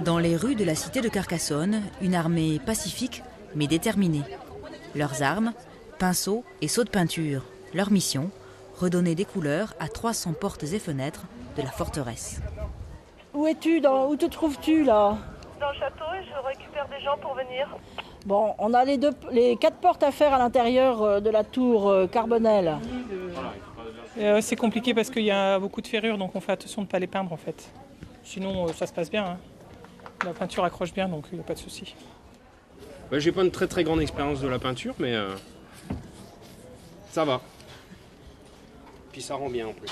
Dans les rues de la cité de Carcassonne, une armée pacifique mais déterminée. Leurs armes, pinceaux et seaux de peinture. Leur mission, redonner des couleurs à 300 portes et fenêtres de la forteresse. Où es-tu où te trouves-tu là? Dans le château et je récupère des gens pour venir. Bon, on a les 4 portes à faire à l'intérieur de la tour Carbonel. C'est compliqué parce qu'il y a beaucoup de ferrures, donc on fait attention de ne pas les peindre en fait. Sinon ça se passe bien, hein. La peinture accroche bien, donc il n'y a pas de souci. J'ai pas une très grande expérience de la peinture, mais ça va. Puis ça rend bien en plus.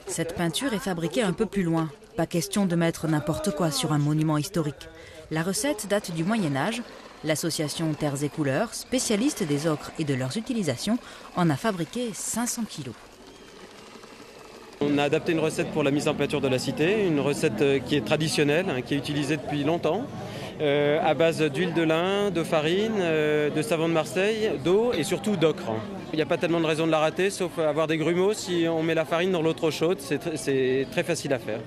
Cette peinture est fabriquée un peu plus loin. Pas question de mettre n'importe quoi sur un monument historique. La recette date du Moyen-Âge. L'association Terres et Couleurs, spécialiste des ocres et de leurs utilisations, en a fabriqué 500 kilos. On a adapté une recette pour la mise en peinture de la cité, une recette qui est traditionnelle, qui est utilisée depuis longtemps, à base d'huile de lin, de farine, de savon de Marseille, d'eau et surtout d'ocre. Il n'y a pas tellement de raison de la rater, sauf avoir des grumeaux. Si on met la farine dans l'eau trop chaude, c'est très facile à faire.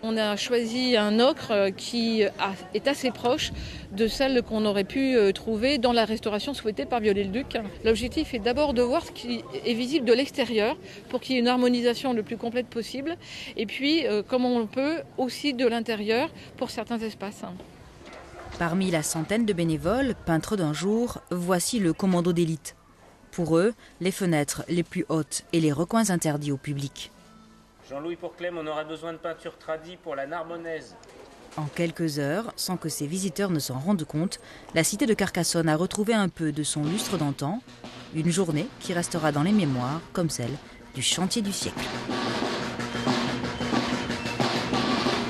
On a choisi un ocre qui est assez proche de celle qu'on aurait pu trouver dans la restauration souhaitée par Viollet-le-Duc. L'objectif est d'abord de voir ce qui est visible de l'extérieur pour qu'il y ait une harmonisation le plus complète possible. Et puis, comme on peut, aussi de l'intérieur pour certains espaces. Parmi la centaine de bénévoles, peintres d'un jour, voici le commando d'élite. Pour eux, les fenêtres les plus hautes et les recoins interdits au public. Jean-Louis Pourclem, on aura besoin de peinture tradie pour la Narbonnaise. En quelques heures, sans que ses visiteurs ne s'en rendent compte, la cité de Carcassonne a retrouvé un peu de son lustre d'antan. Une journée qui restera dans les mémoires comme celle du chantier du siècle.